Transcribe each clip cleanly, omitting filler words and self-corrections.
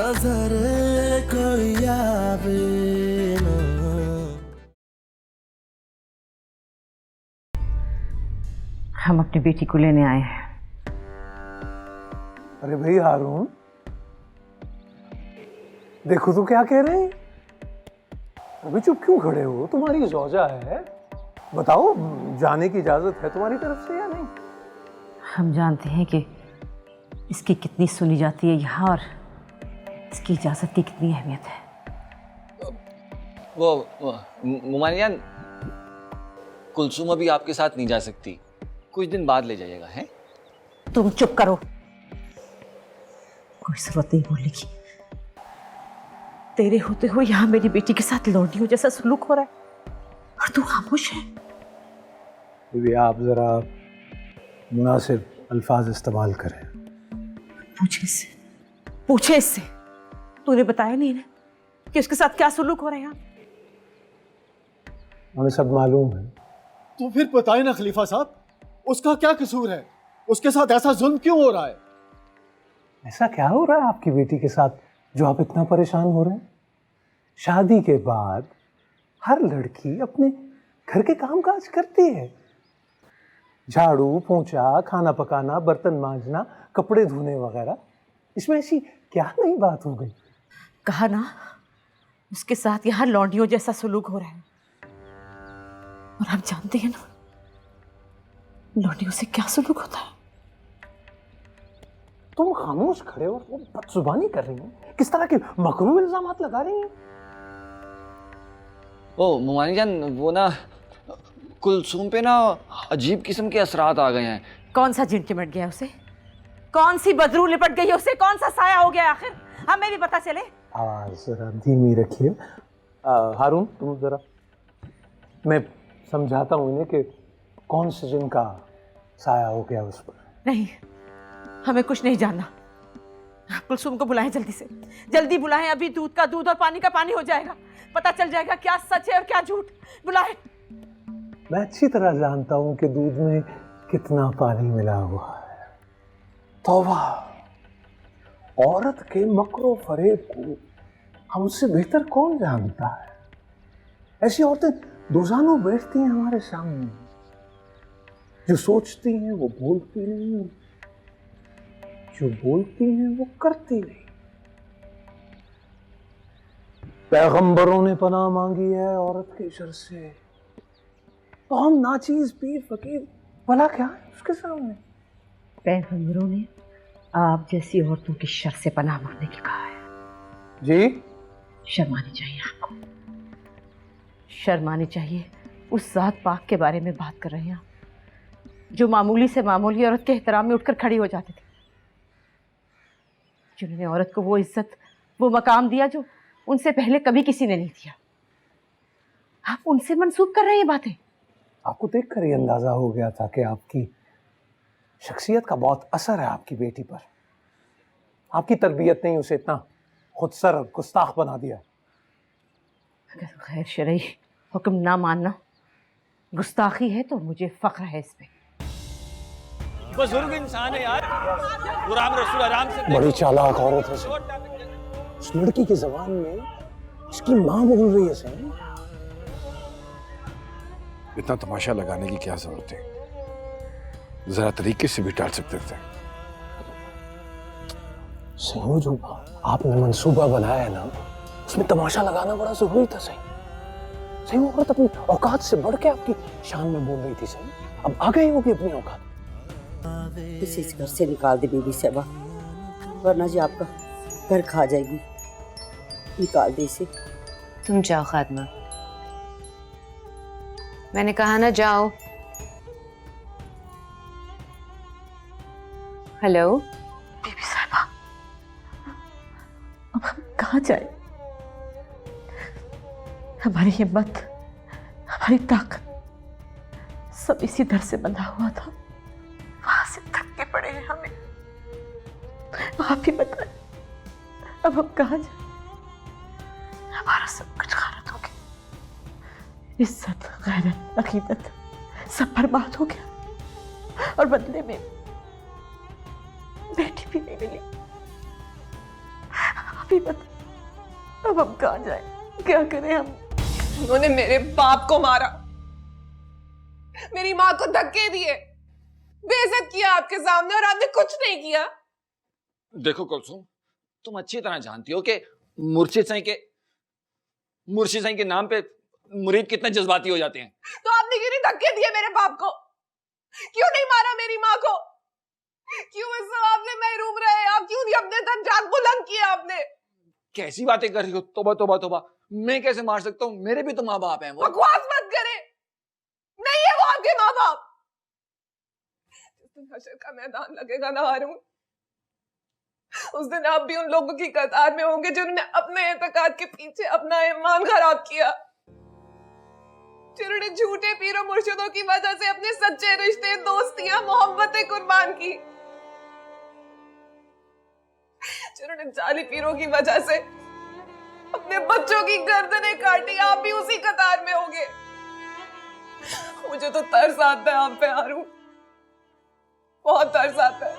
नजर कोई आवे ना। हम अपनी बेटी को लेने आए हैं। अरे भाई हारून, देखो तो क्या कह रहे हैं। अभी चुप क्यों खड़े हो? तुम्हारी ज़ौजा है, बताओ जाने की इजाजत है तुम्हारी तरफ से या नहीं? हम जानते हैं कि इसकी कितनी सुनी जाती है यहाँ और इसकी इजाजत की कितनी अहमियत है। वो मुमानियान, कुलसुम अभी आपके साथ नहीं जा सकती, कुछ दिन बाद ले जाइएगा। हैं? तुम चुप करो, कोई जरूरत नहीं बोलने की। तेरे होते हुए यहाँ मेरी बेटी के साथ लौंडियों जैसा सलूक हो रहा है और तू खामोश है। बीवी, आप जरा मुनासिब अल्फाज इस्तेमाल करें। पूछे इससे तूने बताया नहीं ना कि उसके साथ क्या सलूक हो रहा है यहाँ? हमें सब मालूम है। तो फिर बताइए ना खलीफा साहब, उसका क्या कसूर है? उसके साथ ऐसा जुल्म क्यों हो रहा है? ऐसा क्या हो रहा है आपकी बेटी के साथ जो आप इतना परेशान हो रहे हैं? शादी के बाद हर लड़की अपने घर के काम काज करती है। झाड़ू पोंछा, खाना पकाना, बर्तन मांजना, कपड़े धोने वगैरह। इसमें ऐसी क्या नई बात हो गई? कहा ना, उसके साथ यहाँ लौंडियों जैसा सलूक हो रहा है और आप जानते हैं ना लौंडियों से क्या सलूक होता है। तुम खामोश खड़े हो, वो बदजुबानी कर रही हैं। किस तरह के मकरूह इल्जामात लगा रही हैं? ओ मुमानी जान, वो ना कुलसुम पे ना अजीब किस्म के असरात आ गए हैं। कौन सा जिन चिमट गया उसे? कौन सी बदरू लिपट गई उसे? कौन सा साया हो गया आखिर? हमें भी पता चले। आवाज जरा धीमी रखिए। हारून, तुम जरा, मैं समझाता हूँ इन्हें कि कौन से जिन का साया हो गया उस पर। नहीं, हमें कुछ नहीं जानना। कुलसुम को बुलाएं जल्दी से, जल्दी बुलाएं। अभी दूध का दूध और पानी का पानी हो जाएगा, पता चल जाएगा क्या सच है और क्या झूठ। बुलाएं। मैं अच्छी तरह जानता हूं कि दूध में कितना पानी मिला हुआ है। तौबा, औरत के मकरो फरेब को हमसे बेहतर कौन जानता है? ऐसी औरतें दोजानों बैठती हैं हमारे सामने, जो सोचती हैं वो बोलती नहीं, जो बोलती हैं वो करती नहीं। पैगंबरों ने पनाह मांगी है औरत के शर से, तो हम नाचीज पीर फकीर भला क्या है उसके सामने? पैगंबरों ने आप जैसी औरतों की शर से पनाह मांगने की कहा है। जी, शर्मानी चाहिए आपको, शर्मानी चाहिए। उस जात पाक के बारे में बात कर रहे हैं आप जो मामूली से मामूली औरत के एहतराम में उठकर खड़ी हो जाते थे, जिन्होंने औरत को वो इज्जत, वो मकाम दिया जो उनसे पहले कभी किसी ने नहीं दिया। आप उनसे मंसूब कर रहे हैं बातें। आपको देखकर ये अंदाजा हो गया था कि आपकी शख्सियत का बहुत असर है आपकी बेटी पर। आपकी तरबियत नहीं उसे इतना खुदसर और गुस्ताख बना दिया। अगर गैर शरई हुक्म ना मानना गुस्ताखी है तो मुझे फख्र है इस पे। बुजुर्ग इंसान है यार, गुलाम रसूल आराम से। बड़ी चालाक औरत है सर। उस लड़की की जबान में उसकी माँ बोल रही है सर। इतना तमाशा लगाने की क्या जरूरत है? जरा तरीके से भी टाल सकते थे। सही, जो आपने मंसूबा बनाया है ना, उसमें तमाशा लगाना बड़ा जरूरी था। सही सही, वो औरत अपनी औकात से बढ़ के आपकी शान में बोल रही थी। सही, अब आ गई होगी अपनी औकात। इसे इस घर से निकाल दे बीबी साहबा, वरना जी आपका घर खा जाएगी। निकाल दे इसे। तुम जाओ खादमा, मैंने कहा ना जाओ। हेलो बीबी साहबा, अब हम कहाँ जाए? हमारी हिम्मत, हमारी ताकत सब इसी दर से बंधा हुआ था। वहां से थक के पड़े हैं हमें। आप ही बताएं, अब हम कहाँ जाए? हमारा सब कुछ गलत हो गया, इज्जत, गैरत, अकीदत सब बर्बाद हो गया और बदले में बेटी भी नहीं मिली। अब आप ही बता, अब हम कहाँ जाए, क्या करें हम? उन्होंने मेरे बाप को मारा, मेरी माँ को धक्के दिए, बेइज्जत किया आपके सामने, और आपने कुछ नहीं किया। देखो कुलसुम, तुम अच्छी तरह जानती हो कि मुर्शिद साईं के नाम पे मुरीद कितने जज्बाती हो जाते हैं। तो आपने क्यों नहीं धक्के दिए मेरे बाप को? क्यों नहीं मारा मेरी माँ को? क्यों इस सवाब से महरूम रहे आप? क्यों नहीं अपने दर्जात बुलंद किए आपने? कैसी बातें कर रही हो? तौबा तौबा तौबा, मैं कैसे मार सकता हूँ? मेरे भी तो माँ बाप हैं। वो बकवास मत करे, नहीं है वो आपके माँ बाप। जिस दिन हशर का मैदान लगेगा ना हारून, उस दिन आप भी उन लोगों की कतार में होंगे जिन्होंने अपने एतकाद के पीछे अपना ईमान खराब किया, जिन्होंने झूठे पीरों मुर्शिदों की वजह से अपने सच्चे रिश्ते, दोस्तियां, मोहब्बतें कुर्बान की, जिन्होंने जाली पीरों की वजह से अपने बच्चों की गर्दनें काटी। आप भी उसी कतार में होंगे। मुझे तो तरस आता है आप पे हारून, बहुत तरस आता है,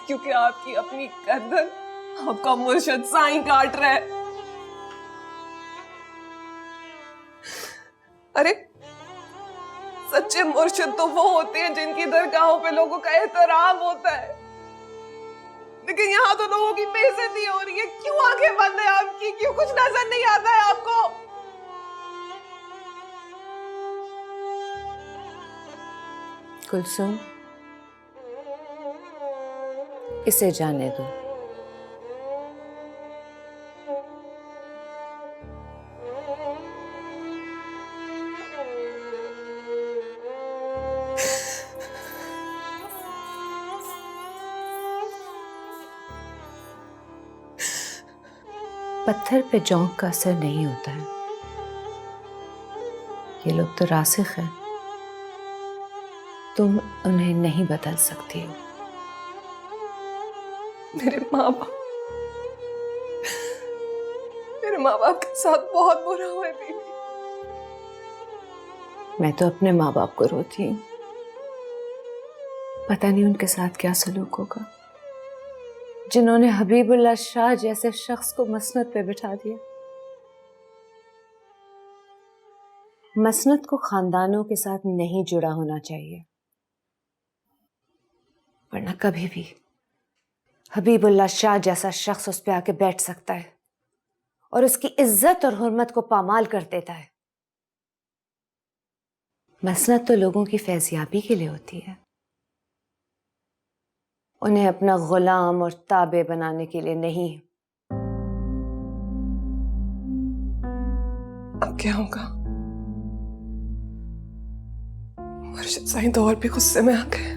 क्योंकि आपकी अपनी गर्दन आपका मुर्शिद साईं काट रहा है। अरे सच्चे मुर्शिद तो वो होते हैं जिनकी दरगाहों पे लोगों का एहतराम होता है, लेकिन यहाँ तो लोगों की बेइज्जती हो रही है। क्यों आंखें बंद है आपकी? क्यों कुछ नजर नहीं आता है आपको? कुलसुम, इसे जाने दो। पत्थर पे जोंक का असर नहीं होता है। ये लोग तो रासिख हैं, तुम उन्हें नहीं बदल सकती हो। मेरे माँ बाप के साथ बहुत बुरा हुआ है बीबी। मैं तो अपने माँ बाप को रोती हूँ, पता नहीं उनके साथ क्या सलूक होगा, जिन्होंने हबीबुल्लाह शाह जैसे शख्स को मसनद पे बिठा दिया। मसनद को खानदानों के साथ नहीं जुड़ा होना चाहिए, वरना कभी भी हबीबुल्लाह शाह जैसा शख्स उस पे आके बैठ सकता है और उसकी इज्जत और हुर्मत को पामाल कर देता है। मसनद तो लोगों की फैज़याबी के लिए होती है, उन्हें अपना गुलाम और ताबे बनाने के लिए नहीं। अब क्या होगा? मुर्शिद साईं तो और भी गुस्से में आ गए।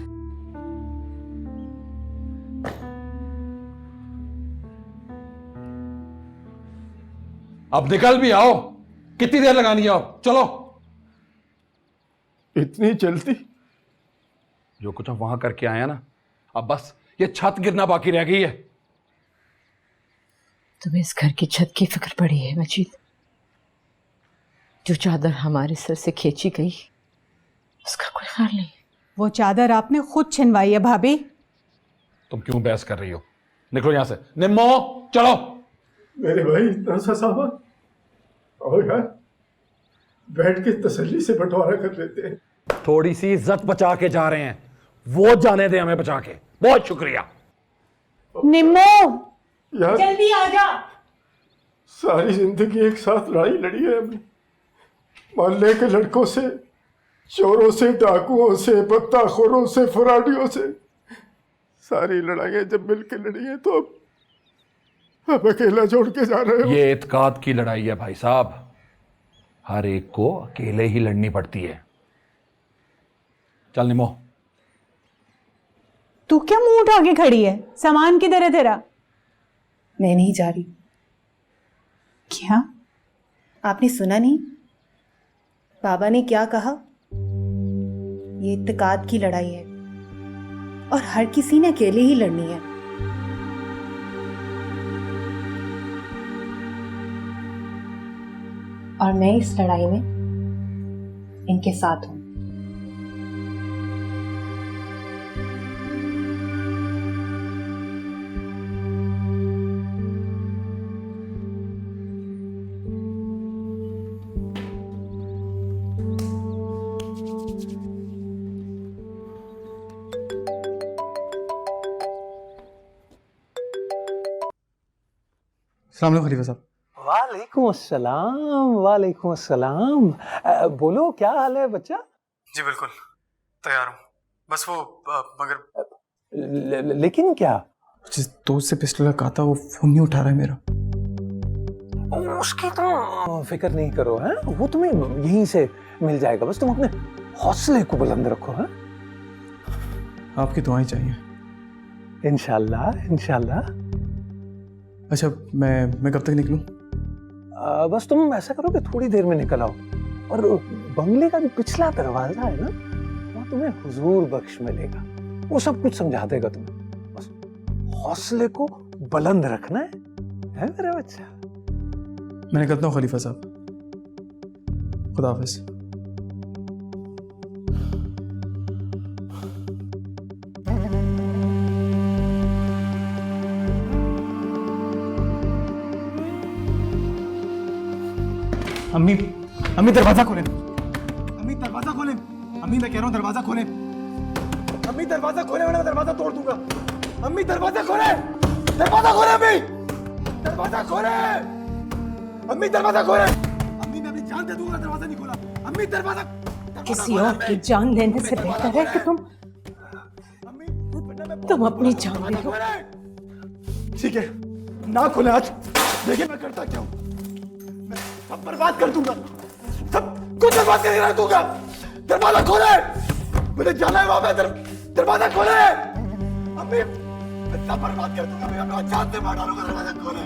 अब निकल भी आओ, कितनी देर लगानी है? अब चलो। इतनी जल्दी? जो कुछ हम वहां करके आए हैं ना, अब बस ये छत गिरना बाकी रह गई है। तुम्हें इस घर की छत की फिक्र पड़ी है मजीद? जो चादर हमारे सर से खींची गई उसका कोई ख्याल नहीं। वो चादर आपने खुद छिनवाई है भाभी। तुम क्यों बहस कर रही हो? निकलो यहां से। निम्मो चलो। मेरे भाई इतना सा सामान, और यार बैठ के तसल्ली से बंटवारा कर लेते हैं। थोड़ी सी इज्जत बचा के जा रहे हैं, वो जाने दे हमें बचा के। बहुत शुक्रिया। निम्मो यार जल्दी आ जा। सारी जिंदगी एक साथ लड़ाई लड़ी है हमने, मोहल्ले के लड़कों से, चोरों से, डाकुओं से, बत्ताखोरों से, फराडियों से, सारी लड़ाइयां जब मिलकर लड़ी है तो अब अकेला छोड़ के जा रहे हो। ये इत्काद की लड़ाई है भाई साहब, हर एक को अकेले ही लड़नी पड़ती है। चल निमो। तू क्या मुंह उठा के खड़ी है? सामान किधर है तेरा? मैं नहीं जा रही। क्या? आपने सुना नहीं बाबा ने क्या कहा? ये इत्तेकाद की लड़ाई है और हर किसी ने अकेले ही लड़नी है। और मैं इस लड़ाई में इनके साथ हूं। अस्सलाम वालेकुम खलीफा साहब। वालेकुम अस्सलाम, वालेकुम अस्सलाम। बोलो क्या हाल है बच्चा? जी बिल्कुल तैयार हूँ, बस वो मगर लेकिन क्या? जिस दोस्त से पिस्टल कहा था वो फोन नहीं उठा रहा है मेरा। उसकी तो फिक्र नहीं करो, हैं? वो तुम्हें यहीं से मिल जाएगा, बस तुम अपने हौसले को बुलंद रखो। हैं? आपकी दुआएं चाहिए। इंशाल्लाह इंशाल्लाह। अच्छा मैं कब तक निकलूं? बस तुम ऐसा करो कि थोड़ी देर में निकल आओ, और बंगले का जो पिछला दरवाजा है ना, वहाँ तुम्हें हुजूर बख्श मिलेगा, वो सब कुछ समझा देगा तुम्हें। बस हौसले को बुलंद रखना है मेरा बच्चा। मैं निकलता हूँ खलीफा साहब, खुदा हाफिज। अम्मी अम्मी दरवाजा खोलें, अम्मी दरवाजा खोलें, अम्मी मैं कह रहा हूँ दरवाजा खोलें, अम्मी दरवाजा खोलें वरना दरवाजा तोड़ दूंगा। अम्मी दरवाजा खोलें, दरवाजा खोलें, अम्मी दरवाजा खोलें, अम्मी दरवाजा खोलें, अम्मी मैं अपनी जान दे दूंगा, दरवाजा नहीं खोला। अम्मी दरवाजा किसी और की जान लेने से बेहतर है कि तुम अपनी जान ले लो। ठीक है ना खोले आज, देखिए मैं करता क्या हूँ, मैं सब बर्बाद कर दूंगा, सब कुछ बर्बाद करके रख दूंगा। दरवाजा खोले, मुझे जाना है वहां पे, दरवाजा खोले। अम्मी मैं सब बर्बाद कर दूंगा, मैं अपना जान से मार डालूंगा। दरवाजा खोले।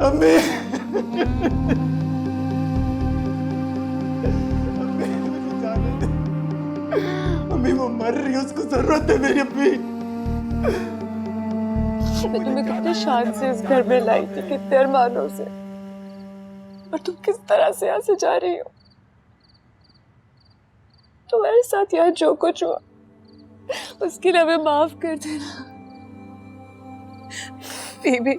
अम्मी अम्मी वो मर रही है, उसको जरूरत है मेरी अम्मी। मैं तुम्हें कितने शान से इस घर में लाई थी, कितने अरमानों से, और तुम किस तरह से यहाँ से जा रही हो। तुम्हारे साथ यहाँ जो कुछ हुआ उसके लिए हमें माफ कर देना बीबी।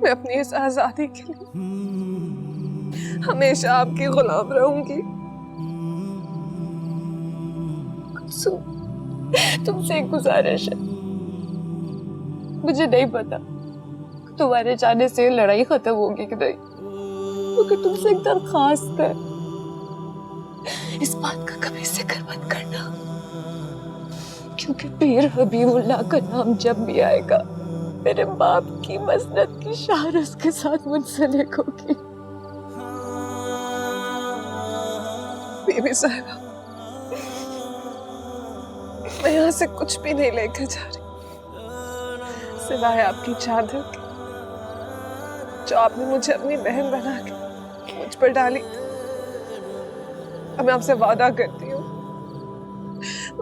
मैं अपनी इस आजादी के लिए हमेशा आपकी गुलाम रहूंगी। तुमसे एक गुजारिश है, मुझे नहीं पता तुम्हारे जाने से लड़ाई खत्म होगी कि नहीं, मगर तुमसे एक दरखास्त है, इस बात का कभी जिक्र मत करना, क्योंकि पीर हबीबुल्लाह का नाम जब भी आएगा मेरे बाप की मसनद की शान उसके साथ मुंसलिक होगी। बीबी साहिबा, मैं यहाँ से कुछ भी नहीं लेकर जा रही सिवाय आपकी चादर के, जो आपने मुझे अपनी बहन बना के मुझ पर डाली। अब मैं आपसे वादा करती हूँ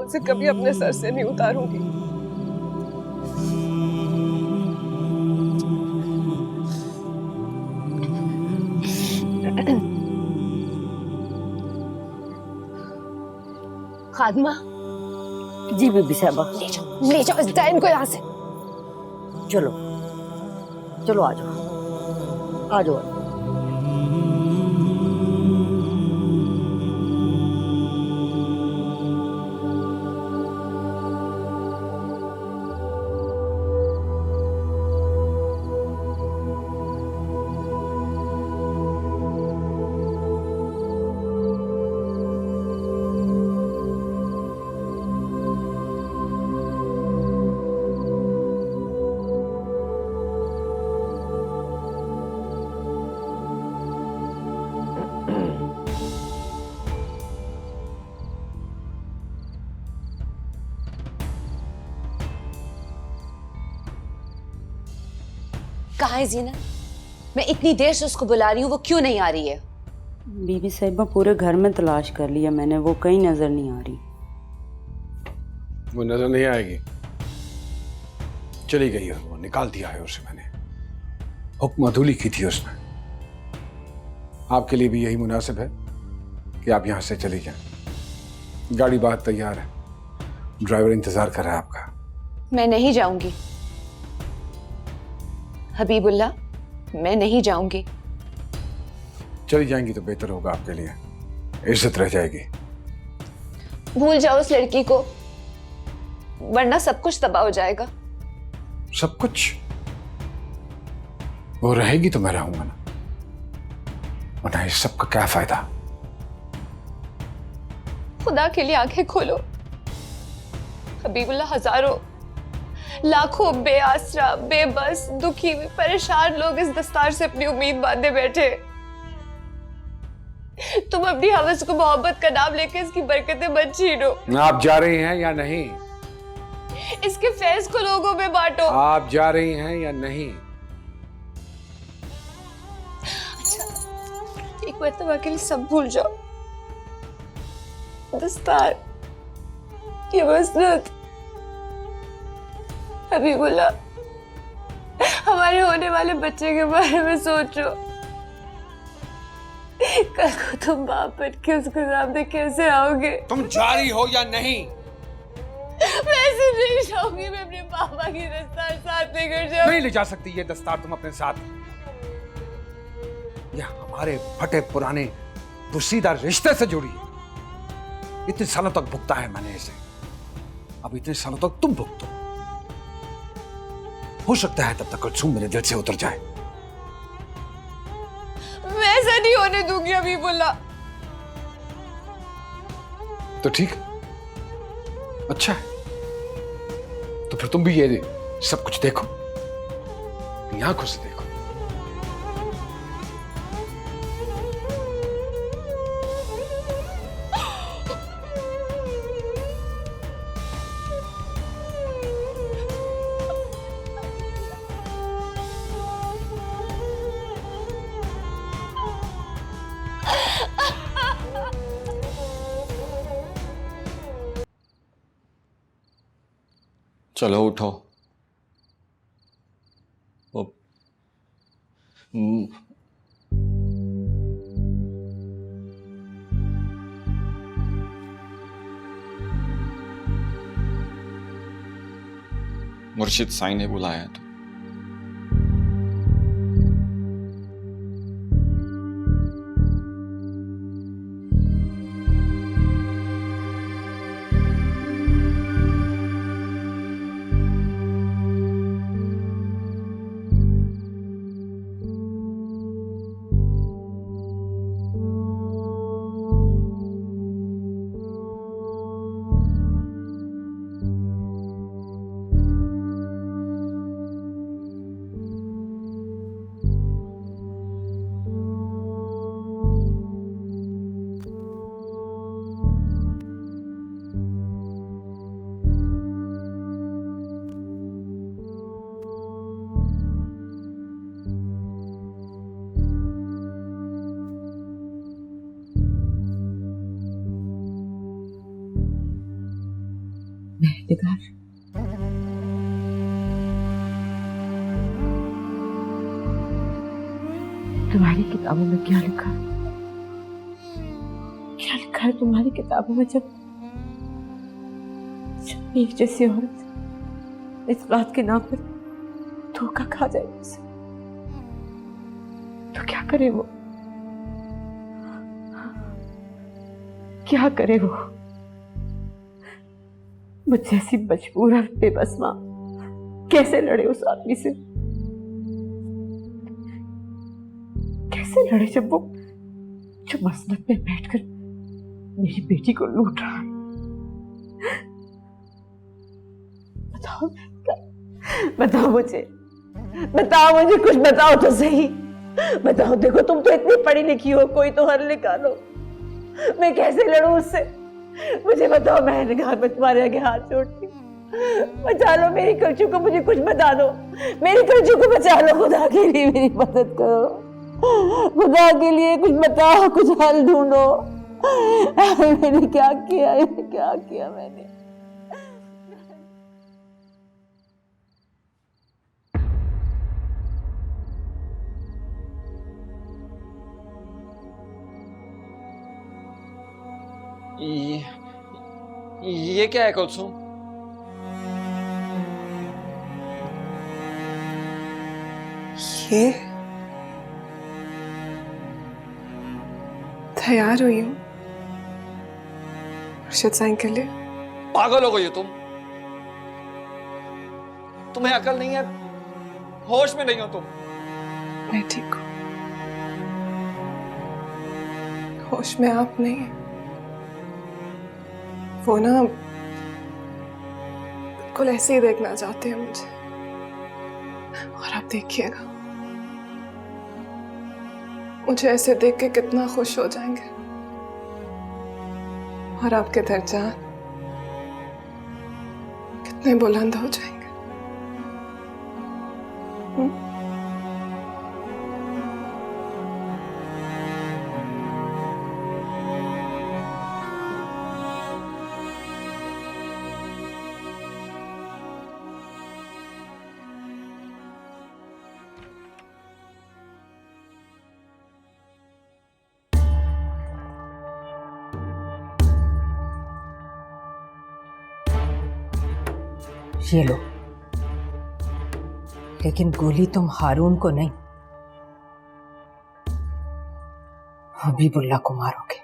उसे कभी अपने सर से नहीं उतारूंगी। खादमा। जी बीबी साहबा। ले जाओ इस डायन को यहाँ से। चलो चलो आ जाओ आ जाओ। कहाँ है जीना? मैं इतनी देर से उसको बुला रही हूँ, वो क्यों नहीं आ रही है? बीबी साहिबा पूरे घर में तलाश कर लिया मैंने, वो कहीं नजर नहीं आ रही। वो नजर नहीं आएगी, चली गई है, वो निकाल दिया है उसे मैंने, हुक्म अदूली की थी उसने। आपके लिए भी यही मुनासिब है कि आप यहां से चली जाएं। गाड़ी बाहर तैयार है, ड्राइवर इंतजार कर रहा है आपका। मैं नहीं जाऊंगी हबीबुल्लाह, मैं नहीं जाऊंगी। चली जाएंगी तो बेहतर होगा आपके लिए, इज्जत रह जाएगी। भूल जाओ उस लड़की को, वरना सब कुछ तबाह हो जाएगा। सब कुछ? वो रहेगी तो मैं रहूंगा ना, वरना इस सब का क्या फायदा? खुदा के लिए आंखें खोलो। हबीबुल्लाह, हजारों लाखों बेआसरा, बेबस, दुखी, परेशान लोग इस दस्तार से अपनी उम्मीद बांधे बैठे। तुम अपनी हवस को मोहब्बत का नाम लेके इसकी बरकतें मत छीनो। आप जा रही हैं या नहीं? इसके फैज को लोगों में बांटो। आप जा रही हैं या नहीं? अच्छा, एक मरतबा के लिए सब भूल जाओ। दस्तार, ये मसनद, हबीबुल्लाह, हमारे होने वाले बच्चे के बारे में सोचो। कल को तुम बाप बन के उसके सामने कैसे आओगे? तुम जा रही हो या नहीं? मैं ऐसे नहीं जाऊंगी। मैं अपने पापा की दस्तार साथ लेकर जाऊंगी। नहीं ले जा सकती ये दस्तार तुम अपने साथ। यह हमारे फटे पुराने पुशीदा रिश्ते से जुड़ी है। इतने सालों तक भुगता है मैंने इसे, अब इतने सालों तक तुम भुगतो। हो सकता है तब तक कुलसूम मेरे दिल से उतर जाए। मैं ऐसा नहीं होने दूंगी हबीबुल्लाह। तो ठीक, अच्छा है, तो फिर तुम भी ये सब कुछ देखो, अपनी आंखों से देखो। चलो उठो। वो मुर्शिद साईं ने बुलाया है तो। मेहदिगार, तुम्हारी किताबों में क्या लिखा है? क्या लिखा है तुम्हारी किताबों में? जब एक जैसी औरत इस बात के नाम पर धोखा खा जाए उसे, तो क्या करे वो? क्या करे वो? मुझ जैसी मजबूर और बेबस मां कैसे लड़े उस आदमी से? कैसे लड़े जब वो जो मसनद में बैठकर मेरी बेटी को लूट रहा है? बताओ, बताओ मुझे, बताओ मुझे, कुछ बताओ तो सही। बताओ, देखो तुम तो इतनी पढ़ी लिखी हो, कोई तो हल निकालो। मैं कैसे लड़ूं उससे? मुझे बताओ, मैं घर में तुम्हारे आगे हाथ जोड़ती हूँ। बचा लो मेरी कलचू को, मुझे कुछ बता दो। मेरी कलचू को बचा लो, खुदा के लिए मेरी मदद करो। खुदा के लिए कुछ बताओ, कुछ हल ढूंढो। मैंने क्या किया, क्या किया मैंने? ये क्या है कुलसुम? ये तैयार हुई हूँ मुर्शिद साईं के लिए। पागल हो गई हो तुम? तुम्हें अकल नहीं है, होश में नहीं हो तुम। मैं ठीक हूँ, होश में आप नहीं हैं। वो ना बिल्कुल ऐसे ही देखना चाहते हैं मुझे, और आप देखिएगा मुझे ऐसे देख के कितना खुश हो जाएंगे, और आपके दर्जा कितने बुलंद हो जाएंगे। ये लो, लेकिन गोली तुम हारून को नहीं, हबीबुल्लाह को मारोगे।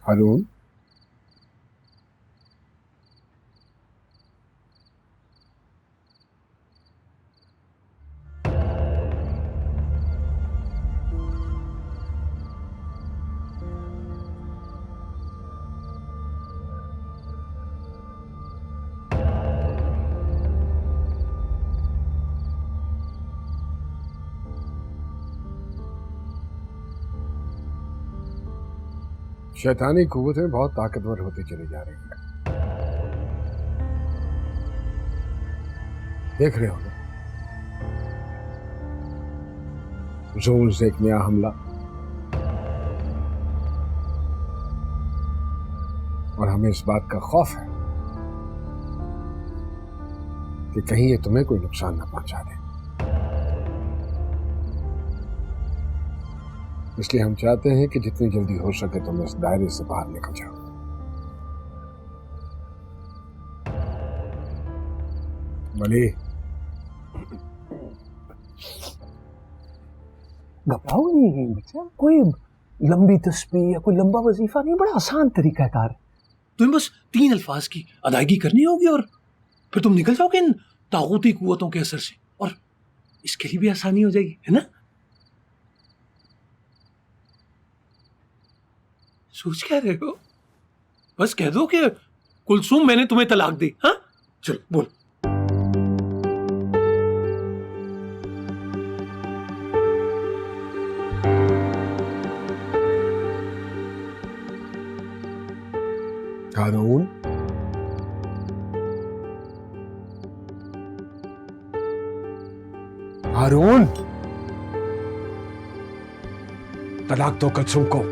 हारून, शैतानी कुव्वतें बहुत ताकतवर होती चली जा रही है। देख रहे हो ना, जोर से एक नया हमला, और हमें इस बात का खौफ है कि कहीं ये तुम्हें कोई नुकसान ना पहुंचा दे। इसलिए हम चाहते हैं कि जितनी जल्दी हो सके तुम इस दायरे से बाहर निकल जाओ। मली, घबराओ नहीं बच्चा, कोई लंबी तस्बीह या कोई लंबा वजीफा नहीं, बड़ा आसान तरीका है कार। तुम्हें बस 3 अल्फाज की अदायगी करनी होगी और फिर तुम निकल जाओगे इन तागूती कुव्वतों के असर से, और इसके लिए भी आसानी हो जाएगी, है ना? सोच क्या रहे हो? बस कह दो कि कुलसूम मैंने तुम्हें तलाक दी। हाँ, चलो बोल। हारून, हारून, तलाक दो कुलसूम को।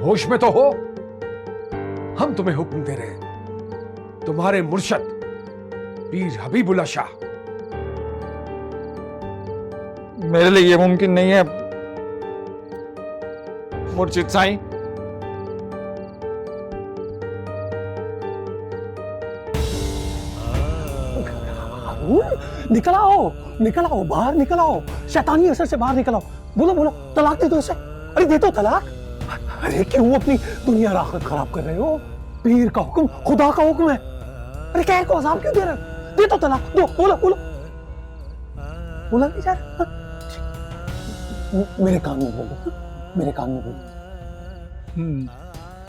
होश में तो हो? हम तुम्हें हुक्म दे रहे हैं। तुम्हारे मुर्शद पीर हबीबुल्लाह शाह। मेरे लिए ये मुमकिन नहीं है मुर्शिद साईं। निकल आओ, निकल आओ, बाहर निकल आओ, शैतानी असर से बाहर निकल आओ। बोलो बोलो, तलाक दे दो इसे। अरे दे दो तलाक। अरे क्यों अपनी दुनिया राहत खराब कर रहे हो? पीर का हुक्म खुदा का हुक्म है। अरे क्या को अजाब क्यों दे रहे हो? दे तो तलाक दो। बोलो बोलो, बोला नहीं जा रहा? मेरे कान में बोलो, मेरे कान में बोलो।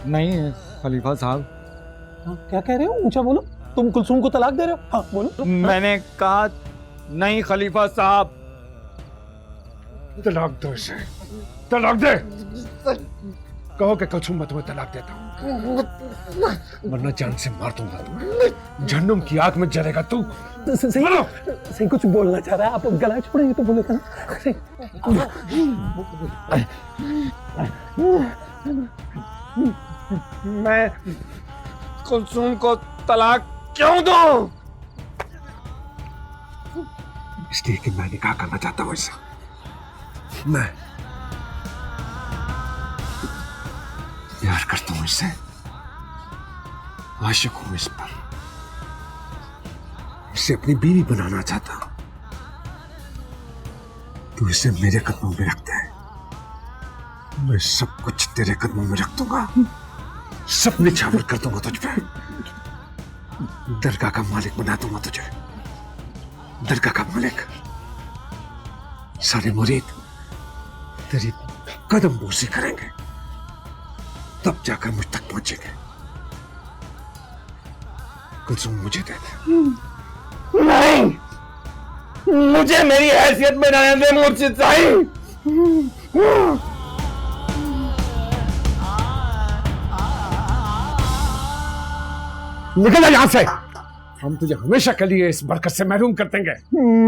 नहीं खलीफा साहब। हाँ, क्या कह रहे हो? ऊंचा बोलो। तुम कुलसूम को तलाक दे रहे हो? हाँ बोलो। मैंने कहा नहीं खलीफा साहब। तलाक दो इसे, तलाक दे। कहो कि कुलसूम मैं तुम्हें तलाक देता हूँ, वरना जान से मार दूंगा। जहन्नुम की आग में जलेगा तू। सही कुछ बोलना चाह रहा है, आप गला छोड़ेंगे तो बोलेगा ना। मैं कुलसूम को तलाक क्यों दूं? इसलिए कि मैं निकाह करना चाहता हूं इससे। मैं प्यार करता हूं इससे, आशिक हूं इस पर, इसे अपनी बीवी बनाना चाहता हूं। तू इसे मेरे कदमों में रखता है, मैं सब कुछ तेरे कदमों में रख दूंगा, सब निछावर कर दूंगा तुझ पे, दरगाह का मालिक बना दूंगा तुझे, दरगाह का मालिक। सारे मुरीद तेरी कदम बोसी करेंगे, तब जाकर मुझ तक पहुंचेंगे। कुलसुम मुझे दे दे। नहीं, मुझे मेरी हैसियत में रहने दे मुर्शिद साईं। निकल जा यहां से, हम तुझे हमेशा के लिए इस बरकत से महरूम कर देंगे।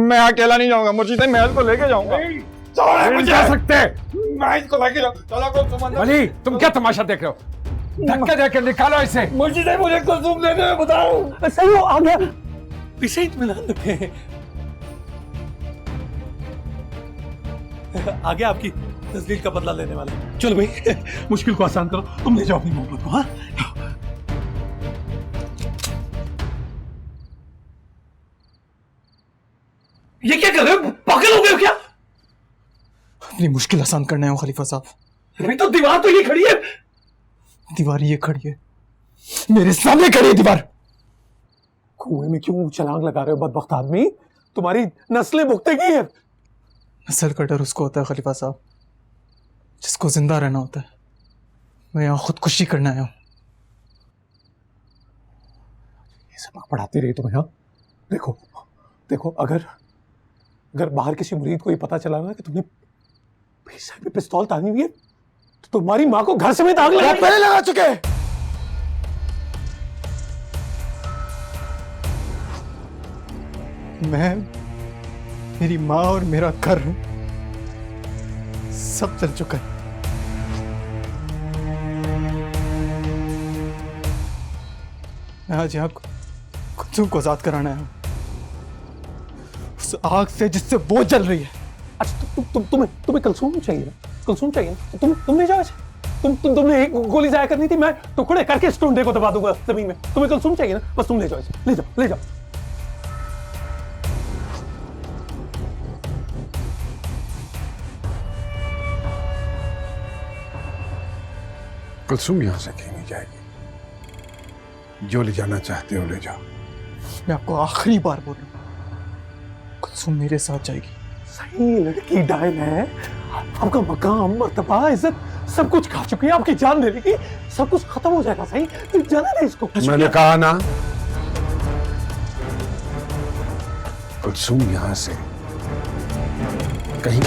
मैं अकेला नहीं जाऊंगा मुर्शिद साईं, महल को लेके जाऊंगा। नहीं जा सकते। मैं इसको लेके जाऊंगा। अली, तुम क्या तमाशा देख रहे हो? धक्के देकर निकालो इसे। मुर्शिद साईं मुझे कुलसुम दे दे, बताओ। सही हो, आ गया। इसे इत्मीनान रखें। आ गया आपकी तस्दीक का बदला लेने वाला। चलो भाई, मुश्किल को आसान करो, तुम ले जाओ अपनी मोहब्बत को। हाँ, ये क्या कर रहे हो? पागल हो गए हो क्या? अपनी मुश्किल आसान करना है खलीफा साहब। अभी तो दीवार तो ये खड़ी है। दीवार ये खड़ी है, मेरे सामने खड़ी है दीवार। कुएं में क्यों छलांग लगा रहे हो बदबख्त आदमी? तुम्हारी नस्लें भुगतेगी। नस्ल का डर उसको होता है खलीफा साहब जिसको जिंदा रहना होता है। मैं यहाँ खुदकुशी करना आया हूँ। ये सबक पढ़ाते रहे तुम्हें। हाँ, देखो देखो, अगर बाहर किसी मुरीद को ये पता चला ना कि तुमने पे पिस्तौल तानी हुई है, तो तुम्हारी माँ को घर समेत आग लगा। पहले लगा चुके हैं। मैं, मेरी माँ और मेरा घर सब जल चुका है। मैं आज यहाँ कुलसुम को आजाद कराना है, उस आग से जिससे वो जल रही है। अच्छा, तुम्हें कुलसुम चाहिए ना? कुलसुम चाहिए ना? तुम ले जाओ। तुमने एक गोली जाया करनी थी, मैं टुकड़े करके इस टुंडे को दबा दूंगा जमीन में। तुम्हें कुलसुम चाहिए ना? बस तुम ले जाओ, ले जाओ। कुलसुम यहां से कहीं नहीं जाएगी, जो ले जाना चाहते हो ले जाओ। मैं आपको आखिरी बार बोल रहा हूं, कुलसुम मेरे साथ जाएगी। सही लड़की डायल है। आपका मकाम, मर्तबा, इज्जत सब कुछ खा चुकी है। आपकी जान लेने की सब कुछ खत्म हो जाएगा। सही, तो जाने दे इसको। मैंने कहा ना, कुलसुम यहां से कहीं।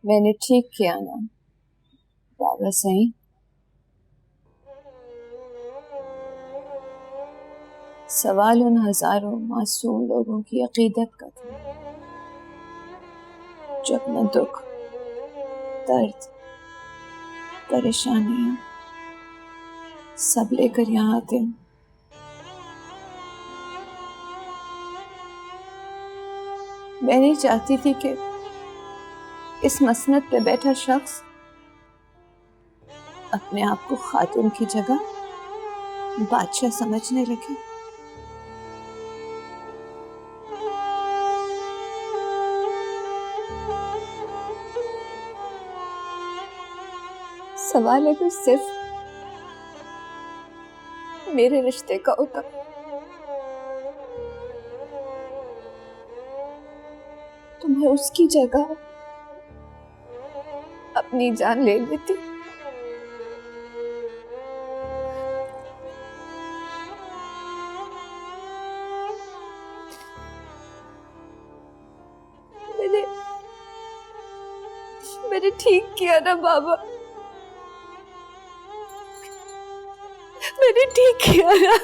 मैंने ठीक किया ना बाबा साईं? सवाल उन हजारों मासूम लोगों की अकीदत का था जो अपना दुख, दर्द, परेशानियां सब लेकर यहाँ आते हैं। मैं नहीं चाहती थी कि इस मसनद पे बैठा शख्स अपने आप को खातून की जगह बादशाह समझने लगे। सवाल अगर सिर्फ मेरे रिश्ते का होता तो मैं उसकी जगह अपनी जान ले लेती। मैंने ठीक किया ना बाबा, मैंने ठीक किया ना।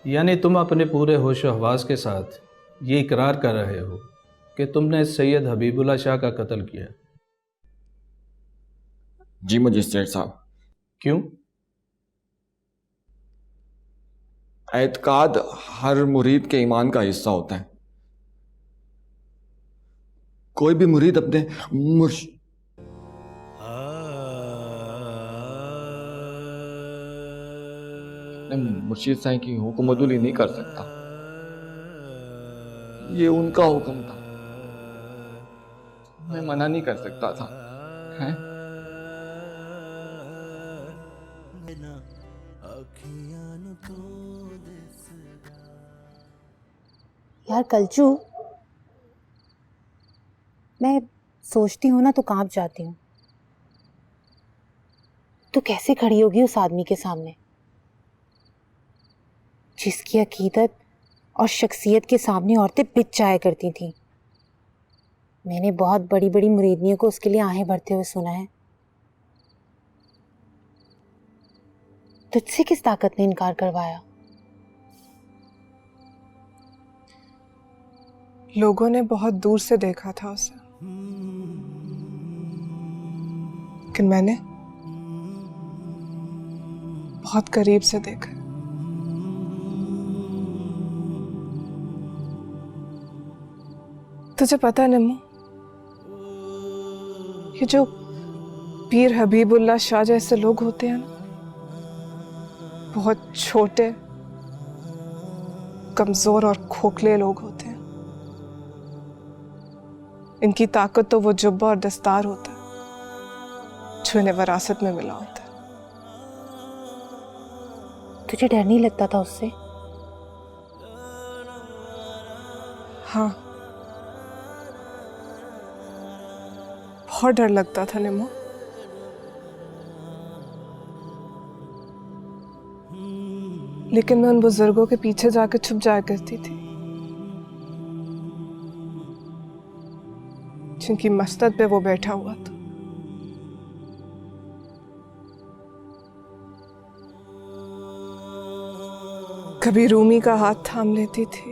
यानी तुम अपने पूरे होश हवास के साथ ये इकरार कर रहे हो कि तुमने सैयद हबीबुल्लाह शाह का कत्ल किया? जी मजिस्ट्रेट साहब। क्यों? एतकाद हर मुरीद के ईमान का हिस्सा होता है। कोई भी मुरीद अपने मुर्शिद साईं की हुक्मदुली नहीं कर सकता। ये उनका हुक्म था, मैं मना नहीं कर सकता था। हैं? यार कलचू, मैं सोचती हूँ ना तो कांप जाती हूँ। तो कैसे खड़ी होगी उस आदमी के सामने जिसकी अकीदत और शख्सियत के सामने औरतें बिच जाया करती थीं। मैंने बहुत बड़ी बड़ी मुरीदनियों को उसके लिए आहें भरते हुए सुना है। तुझसे किस ताकत ने इनकार करवाया? लोगों ने बहुत दूर से देखा था उसे, लेकिन मैंने बहुत करीब से देखा। तुझे पता है निम्मो, ये जो पीर हबीबुल्लाह शाह जैसे लोग होते हैं ना, बहुत छोटे, कमजोर और खोखले लोग होते हैं। इनकी ताकत तो वो जुब्बा और दस्तार होता है जो इन्हें विरासत में मिला होता है। तुझे डर नहीं लगता था उससे? हाँ, बहुत डर लगता था निम्मो। लेकिन मैं उन बुजुर्गों के पीछे जाकर छुप जाया करती थी जिनकी मस्तद पे वो बैठा हुआ था। कभी रूमी का हाथ थाम लेती थी,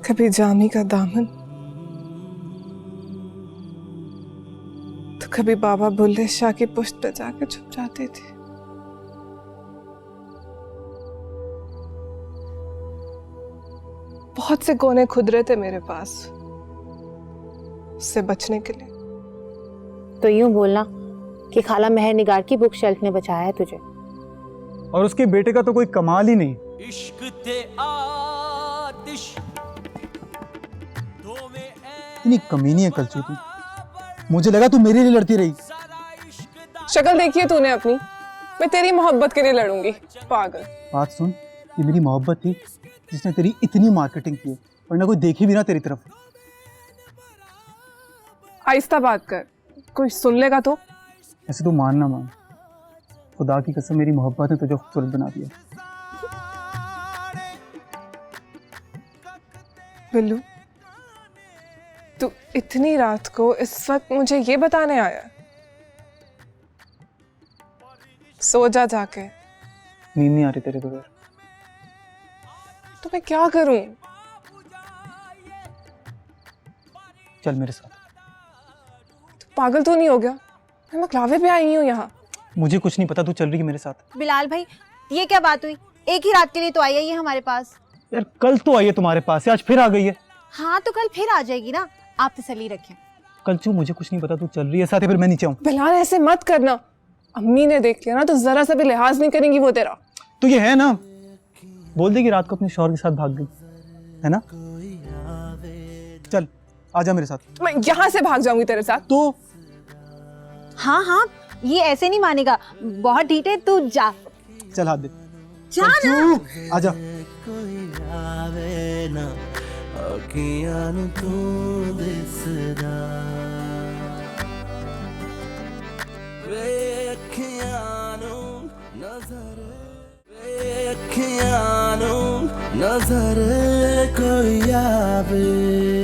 कभी जामी का दामन, तो कभी बाबा बुल्ले शाह की पुश्त पे जाकर छुप जाती थी। बहुत से कोने खुद रहे थे मेरे पास उससे बचने के लिए। तो यूं बोलना कि खाला मेहर निगार की बुक शेल्फ ने बचाया है तुझे। और उसके बेटे का तो कोई कमाल ही नहीं। इश्क ते आतिश इतनी कमीनी है कलचू तू। मुझे लगा तू मेरे लिए लड़ती रही। शक्ल देखी है तूने अपनी, मैं तेरी मोहब्बत के लिए लड़ूंगी पागल। बात सुन, ये मेरी मोहब्बत थी जिसने तेरी इतनी मार्केटिंग की, वरना कोई देखी भी ना तेरी तरफ। आहिस्ता बात कर, कोई सुन लेगा तो। ऐसे तू मान ना मान, खुदा की कसम मेरी मोहब्बत ने तुझे खूबसूरत बना दिया। बिल्लू, तू इतनी रात को इस वक्त मुझे ये बताने आया? सो जा जाके। नींद नहीं आ रही तेरे बगैर। तो मैं क्या करूं? चल मेरे साथ। तू पागल तो नहीं हो गया? मैं मकलावे पे आई हूँ यहाँ। मुझे कुछ नहीं पता, तू चल रही है मेरे साथ। बिलाल भाई, ये क्या बात हुई? एक ही रात के लिए तो आई है ये हमारे पास। यार कल तो आई है तुम्हारे पास, आज फिर आ गई है। हाँ तो कल फिर आ जाएगी ना, आप तसल्ली रखें। कलचू मुझे कुछ नहीं पता, तू चल रही है साथ, या फिर मैं नीचे आऊँ? बिलाल ऐसे मत करना, अम्मी ने देख लिया ना तो जरा सा भी लिहाज नहीं करेंगी वो तेरा। तो ये है ना, बोल दे कि रात को अपने शौहर के साथ भाग गई है ना। चल आजा मेरे साथ। मैं यहाँ से भाग जाऊंगी तेरे साथ? तो हाँ हाँ, ये ऐसे नहीं मानेगा, बहुत ढीठ है, तू जा। चल हाथ दे, जा ना। आजा। नजर कोई आवे